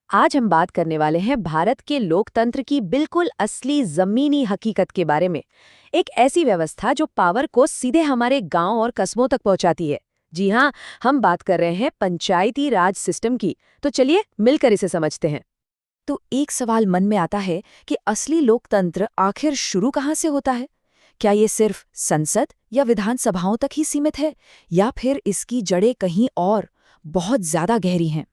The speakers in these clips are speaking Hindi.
आज हम बात करने वाले हैं भारत के लोकतंत्र की बिल्कुल असली जमीनी हकीकत के बारे में। एक ऐसी व्यवस्था जो पावर को सीधे हमारे गांव और कस्बों तक पहुंचाती है। जी हाँ, हम बात कर रहे हैं पंचायती राज सिस्टम की। तो चलिए मिलकर इसे समझते हैं। तो एक सवाल मन में आता है कि असली लोकतंत्र आखिर शुरू कहाँ से होता है? क्या ये सिर्फ संसद या विधानसभाओं तक ही सीमित है, या फिर इसकी जड़ें कहीं और बहुत ज्यादा गहरी हैं?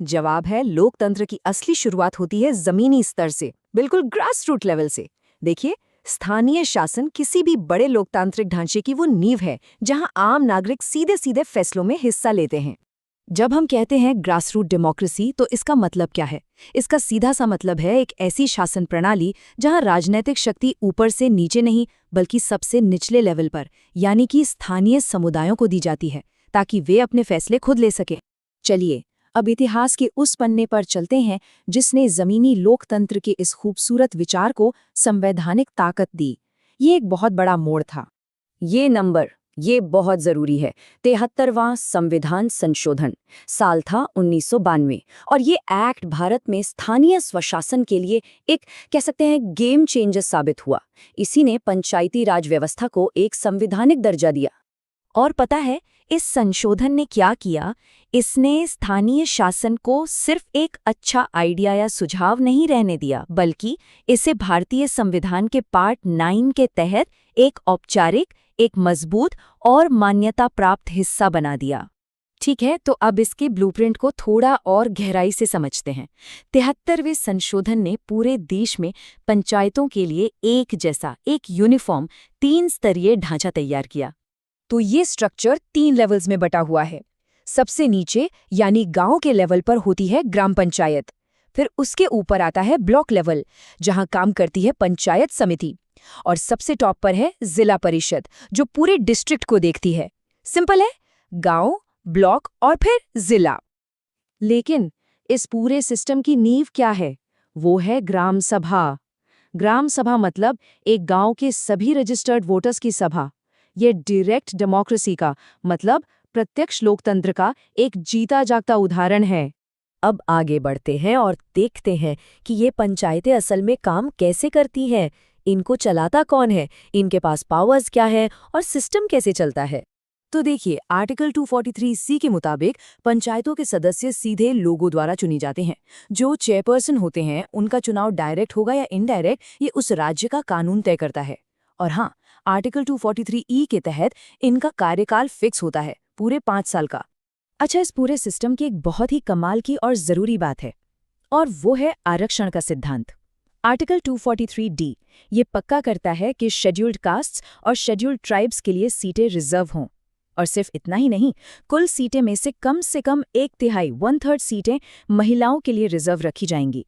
जवाब है, लोकतंत्र की असली शुरुआत होती है जमीनी स्तर से, बिल्कुल ग्रास रूट लेवल से। देखिए, स्थानीय शासन किसी भी बड़े लोकतांत्रिक ढांचे की वो नींव है जहां आम नागरिक सीधे सीधे फैसलों में हिस्सा लेते हैं। जब हम कहते हैं ग्रास रूट डेमोक्रेसी, तो इसका मतलब क्या है? इसका सीधा सा मतलब है एक ऐसी शासन प्रणाली जहां राजनीतिक शक्ति ऊपर से नीचे नहीं, बल्कि सबसे निचले लेवल पर, यानी कि स्थानीय समुदायों को दी जाती है, ताकि वे अपने फैसले खुद ले सके। चलिए अब इतिहास के उस पन्ने पर चलते हैं जिसने जमीनी लोकतंत्र के इस खूबसूरत विचार को संवैधानिक ताकत दी। ये एक बहुत बड़ा मोड़ था। ये बहुत जरूरी है। 73वां संविधान संशोधन, साल था 1992, और ये एक्ट भारत में स्थानीय स्वशासन के लिए एक, कह सकते हैं, गेम चेंजर साबित हुआ। इसी ने पंचायती राज व्यवस्था को एक संवैधानिक दर्जा दिया। और पता है इस संशोधन ने क्या किया? इसने स्थानीय शासन को सिर्फ एक अच्छा आइडिया या सुझाव नहीं रहने दिया, बल्कि इसे भारतीय संविधान के पार्ट 9 के तहत एक औपचारिक, एक मजबूत और मान्यता प्राप्त हिस्सा बना दिया। ठीक है, तो अब इसके ब्लूप्रिंट को थोड़ा और गहराई से समझते हैं। 73वें संशोधन ने पूरे देश में पंचायतों के लिए एक जैसा, एक यूनिफॉर्म 3 स्तरीय ढांचा तैयार किया। तो ये स्ट्रक्चर 3 लेवल्स में बटा हुआ है। सबसे नीचे यानी गांव के लेवल पर होती है ग्राम पंचायत। फिर उसके ऊपर आता है ब्लॉक लेवल, जहां काम करती है पंचायत समिति। और सबसे टॉप पर है जिला परिषद, जो पूरे डिस्ट्रिक्ट को देखती है। सिंपल है, गांव, ब्लॉक और फिर जिला। लेकिन इस पूरे सिस्टम की नींव क्या है? वो है ग्राम सभा। ग्राम सभा मतलब एक गांव के सभी रजिस्टर्ड वोटर्स की सभा। ये डायरेक्ट डेमोक्रेसी का, मतलब प्रत्यक्ष लोकतंत्र का एक जीता जागता उदाहरण है। अब आगे बढ़ते हैं और देखते हैं कि ये पंचायतें असल में काम कैसे करती हैं, इनको चलाता कौन है, इनके पास पावर्स क्या है और सिस्टम कैसे चलता है। तो देखिए, आर्टिकल 243C के मुताबिक पंचायतों के सदस्य सीधे लोगों द्वारा चुनी जाते हैं। जो चेयरपर्सन होते हैं, उनका चुनाव डायरेक्ट होगा या इनडायरेक्ट, ये उस राज्य का कानून तय करता है। और हाँ, आर्टिकल 243E के तहत इनका कार्यकाल फिक्स होता है, पूरे 5 साल का। अच्छा, इस पूरे सिस्टम की एक बहुत ही कमाल की और जरूरी बात है, और वो है आरक्षण का सिद्धांत। आर्टिकल 243D ये पक्का करता है कि शेड्यूल्ड कास्ट्स और शेड्यूल्ड ट्राइब्स के लिए सीटें रिजर्व हों। और सिर्फ इतना ही नहीं, कुल सीटें में से कम 1/3 1/3 सीटें महिलाओं के लिए रिजर्व रखी जाएंगी।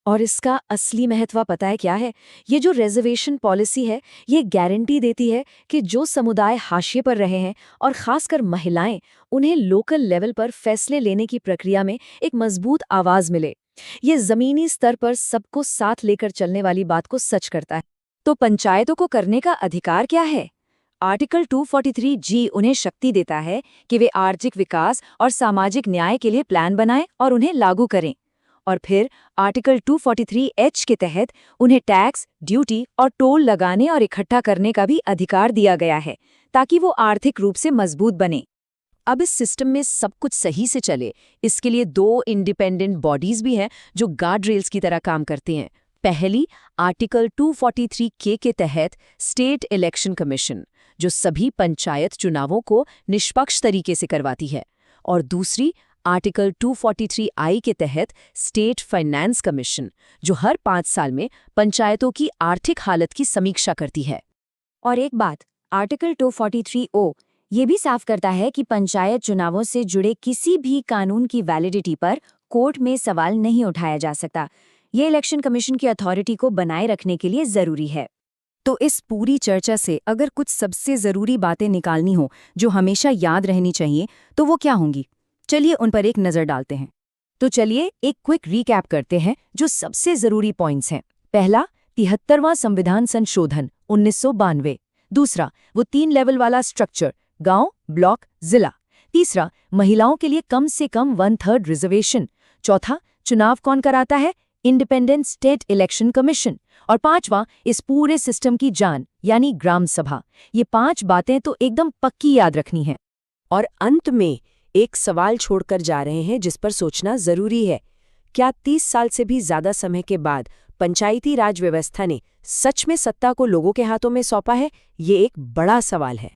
और इसका असली महत्व पता है क्या है? ये जो रिजर्वेशन पॉलिसी है, ये गारंटी देती है कि जो समुदाय हाशिए पर रहे हैं, और खासकर महिलाएं, उन्हें लोकल लेवल पर फैसले लेने की प्रक्रिया में एक मजबूत आवाज मिले। ये जमीनी स्तर पर सबको साथ लेकर चलने वाली बात को सच करता है। तो पंचायतों को करने का अधिकार क्या है? आर्टिकल 243G उन्हें शक्ति देता है कि वे आर्थिक विकास और सामाजिक न्याय के लिए प्लान बनाएं और उन्हें लागू करें। और फिर आर्टिकल 243H के तहत उन्हें टैक्स, ड्यूटी और टोल लगाने और इकट्ठा करने का भी अधिकार दिया गया है, ताकि वो आर्थिक रूप से मजबूत बने। अब इस सिस्टम में सब कुछ सही से चले, इसके लिए 2 इंडिपेंडेंट बॉडीज भी हैं जो गार्ड रेल्स की तरह काम करती हैं। पहली, आर्टिकल 243K के तहत स्टेट इलेक्शन कमीशन, जो सभी पंचायत चुनावों को निष्पक्ष तरीके से करवाती है। और दूसरी, आर्टिकल 243I के तहत स्टेट फाइनेंस कमीशन, जो हर 5 साल में पंचायतों की आर्थिक हालत की समीक्षा करती है। और एक बात, आर्टिकल 243O ये भी साफ करता है कि पंचायत चुनावों से जुड़े किसी भी कानून की वैलिडिटी पर कोर्ट में सवाल नहीं उठाया जा सकता। ये इलेक्शन कमीशन की अथॉरिटी को बनाए रखने के लिए जरूरी है। तो इस पूरी चर्चा से अगर कुछ सबसे जरूरी बातें निकालनी हो जो हमेशा याद रहनी चाहिए, तो वो क्या होंगी? चलिए उन पर एक नजर डालते हैं। तो चलिए एक क्विक रीकैप करते हैं जो सबसे जरूरी पॉइंट्स हैं। पहला, 73वां संविधान संशोधन 1992। दूसरा, वो 3 लेवल वाला स्ट्रक्चर, गांव, ब्लॉक, जिला। तीसरा, महिलाओं के लिए कम से कम 1/3 रिजर्वेशन। चौथा, चुनाव कौन कराता है? Independent state election commission. और 5वां, इस पूरे सिस्टम की जान यानी ग्राम सभा। ये 5 बातें तो एकदम पक्की याद रखनी है। और अंत में एक सवाल छोड़कर जा रहे हैं जिस पर सोचना जरूरी है। क्या 30 साल से भी ज्यादा समय के बाद पंचायती राज व्यवस्था ने सच में सत्ता को लोगों के हाथों में सौंपा है? ये एक बड़ा सवाल है।